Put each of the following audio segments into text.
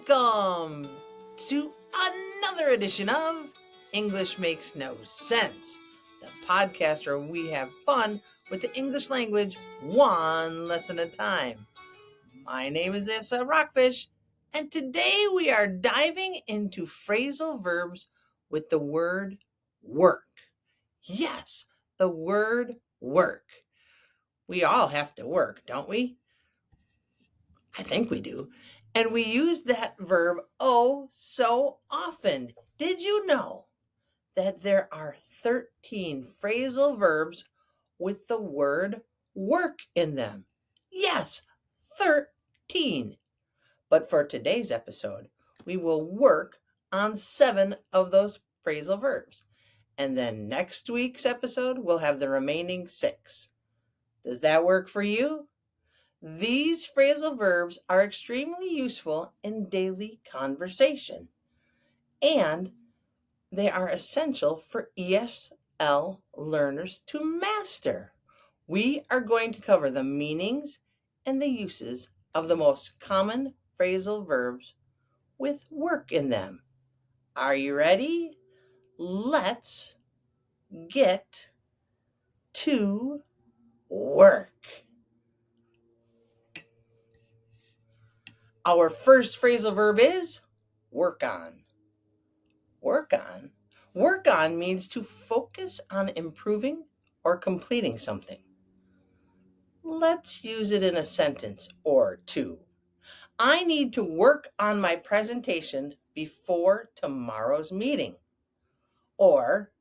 Welcome to another edition of English Makes No Sense, the podcast where we have fun with the English language one lesson at a time. My name is Issa Rockfish, and today we are diving into phrasal verbs with the word work. Yes, the word work. We all have to work, don't we? I think we do. And we use that verb oh so often. Did you know that there are 13 phrasal verbs with the word work in them? Yes, 13. But for today's episode, we will work on 7 of those phrasal verbs. And then next week's episode, we'll have the remaining 6. Does that work for you? These phrasal verbs are extremely useful in daily conversation, and they are essential for ESL learners to master. We are going to cover the meanings and the uses of the most common phrasal verbs with work in them. Are you ready? Let's get to work. Our first phrasal verb is work on. Work on. Work on means to focus on improving or completing something. Let's use it in a sentence or two. I need to work on my presentation before tomorrow's meeting. Or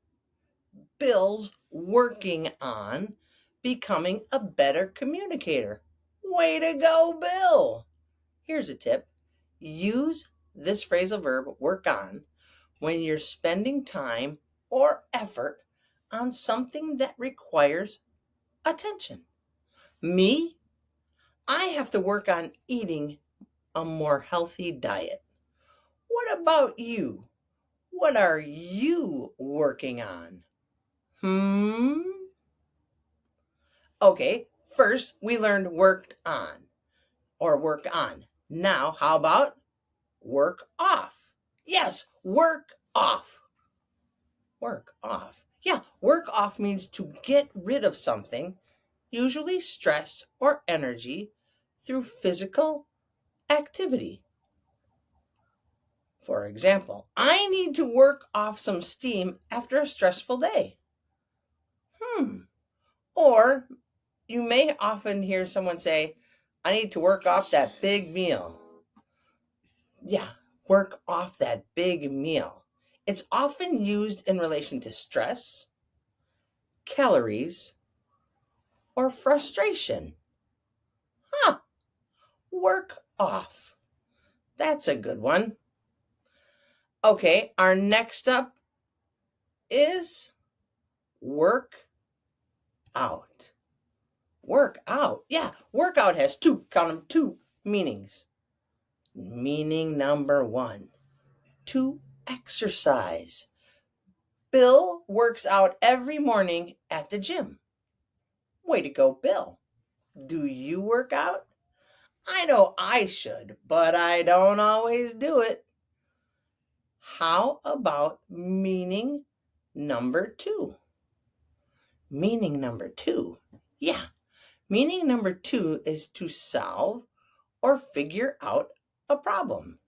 Bill's working on becoming a better communicator. Way to go, Bill! Here's a tip. Use this phrasal verb, work on, when you're spending time or effort on something that requires attention. Me, I have to work on eating a more healthy diet. What about you? What are you working on? Okay, first we learned worked on or work on. Now, how about work off? Yes, work off. Work off. Yeah, work off means to get rid of something, usually stress or energy, through physical activity. For example, I need to work off some steam after a stressful day. Or you may often hear someone say, I need to work off that big meal. Yeah, work off that big meal. It's often used in relation to stress, calories, or frustration. Work off. That's a good one. Okay, our next up is work out. Work out. Yeah, work out has two meanings. Meaning number 1, to exercise. Bill works out every morning at the gym. Way to go, Bill. Do you work out? I know I should, but I don't always do it. How about meaning number 2? Meaning number 2. Yeah, meaning number 2 is to solve or figure out a problem.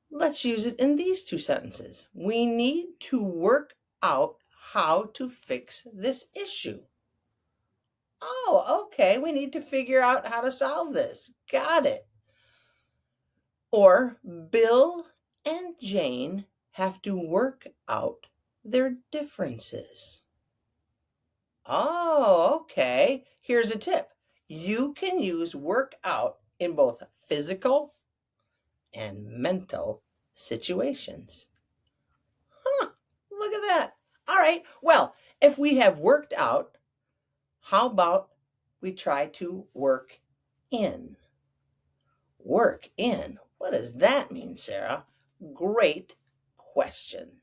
Let's use it in these 2 sentences. We need to work out how to fix this issue. Oh, okay, we need to figure out how to solve this. Got it. Or Bill and Jane have to work out their differences. Oh, okay. Here's a tip. You can use work out in both physical and mental situations. Look at that. All right. Well, if we have worked out, how about we try to work in? Work in. What does that mean, Sarah? Great question.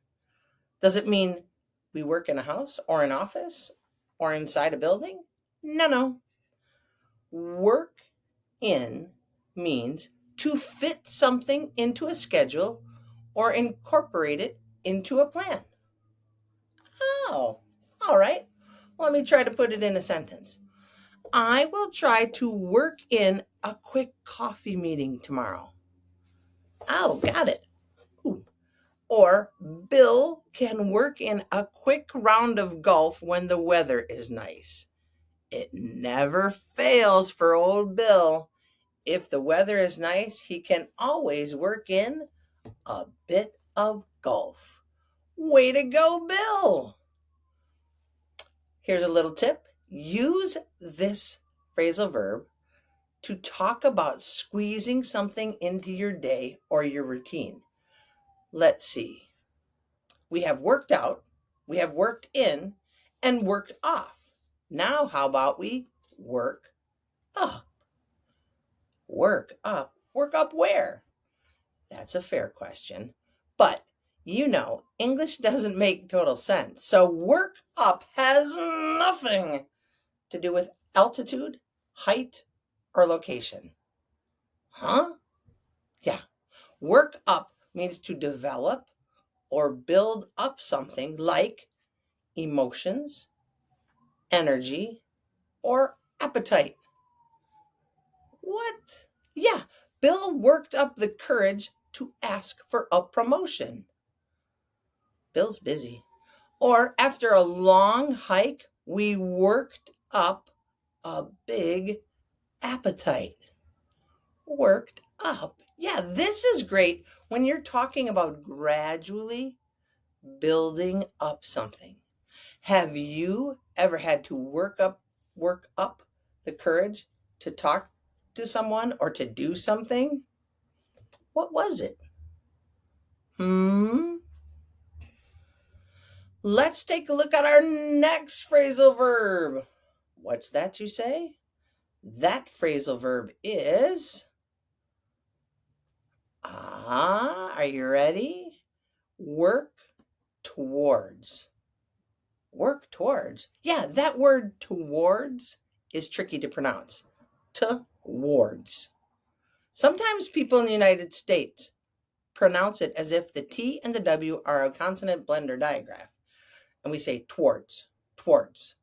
Does it mean we work in a house or an office or inside a building? No. Work in means to fit something into a schedule or incorporate it into a plan. Oh, all right. Let me try to put it in a sentence. I will try to work in a quick coffee meeting tomorrow. Oh, got it. Ooh. Or Bill can work in a quick round of golf when the weather is nice. It never fails for old Bill. If the weather is nice, he can always work in a bit of golf. Way to go, Bill! Here's a little tip. Use this phrasal verb to talk about squeezing something into your day or your routine. Let's see. We have worked out, we have worked in, and worked off. Now, how about we work up? Work up. Work up where? That's a fair question. But English doesn't make total sense. So work up has nothing to do with altitude, height, or location. Huh? Yeah. Work up means to develop or build up something like emotions, energy, or appetite. What? Yeah, Bill worked up the courage to ask for a promotion. Bill's busy. Or after a long hike, we worked up a big appetite. Worked up. Yeah, this is great when you're talking about gradually building up something. Have you ever had to work up the courage to talk to someone or to do something? What was it? Let's take a look at our next phrasal verb. What's that you say? That phrasal verb is, are you ready? Work towards. Work towards. Yeah, that word towards is tricky to pronounce. Towards. Sometimes people in the United States pronounce it as if the T and the W are a consonant blend or digraph. And we say towards, towards.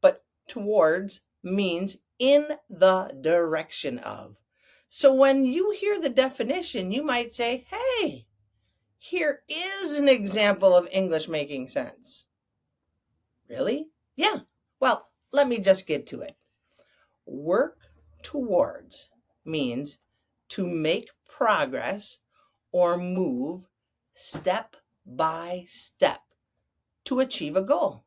But towards means in the direction of. So when you hear the definition, you might say, hey, here is an example of English making sense. Really? Yeah. Well, let me just get to it. Work towards means to make progress or move step by step to achieve a goal.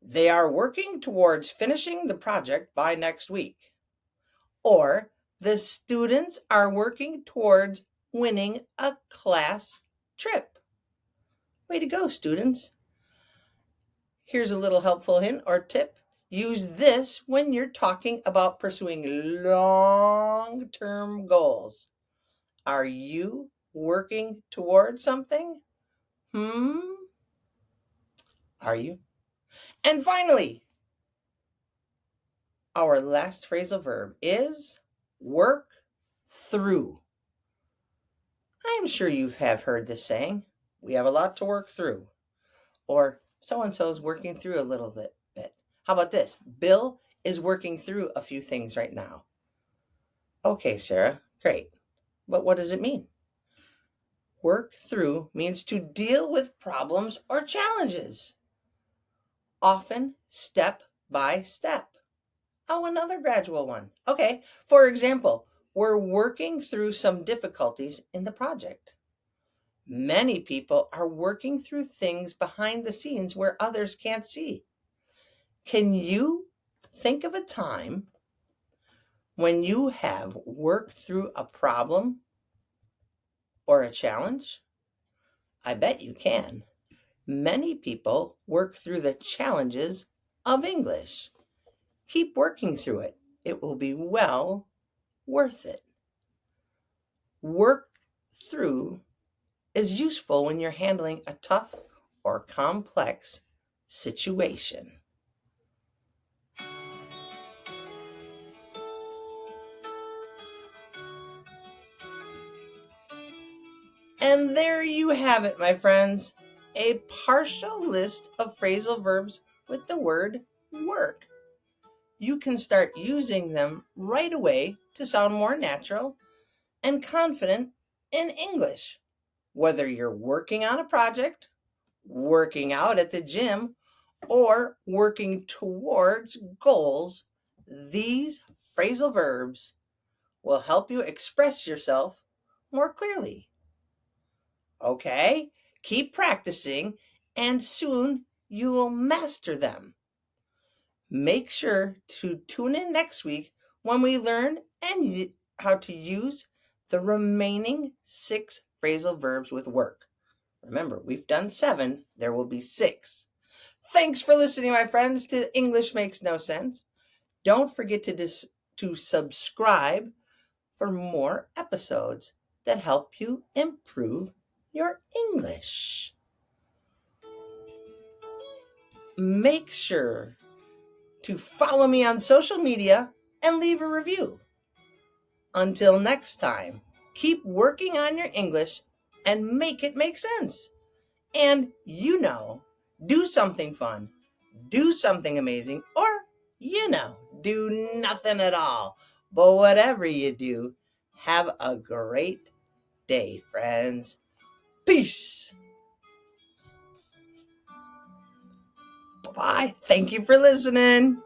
They are working towards finishing the project by next week. Or the students are working towards winning a class trip. Way to go, students. Here's a little helpful hint or tip. Use this when you're talking about pursuing long-term goals. Are you working towards something? Are you? And finally, our last phrasal verb is work through. I am sure you have heard this saying, we have a lot to work through. Or so-and-so's working through a little bit. How about this? Bill is working through a few things right now. Okay, Sarah, great. But what does it mean? Work through means to deal with problems or challenges, often step by step. Oh, another gradual one. Okay, for example, we're working through some difficulties in the project. Many people are working through things behind the scenes where others can't see. Can you think of a time when you have worked through a problem or a challenge? I bet you can. Many people work through the challenges of English. Keep working through it. It will be well worth it. Work through is useful when you're handling a tough or complex situation. And there you have it, my friends, a partial list of phrasal verbs with the word work. You can start using them right away to sound more natural and confident in English. Whether you're working on a project, working out at the gym, or working towards goals, these phrasal verbs will help you express yourself more clearly. Okay? Keep practicing, and soon you will master them. Make sure to tune in next week when we learn how to use the remaining 6 phrasal verbs with work. Remember, we've done 7, there will be 6. Thanks for listening, my friends, to English Makes No Sense. Don't forget to subscribe for more episodes that help you improve your English. Make sure to follow me on social media and leave a review. Until next time, keep working on your English and make it make sense. And do something fun, do something amazing, or do nothing at all. But whatever you do, have a great day, friends. Peace. Bye-bye. Thank you for listening.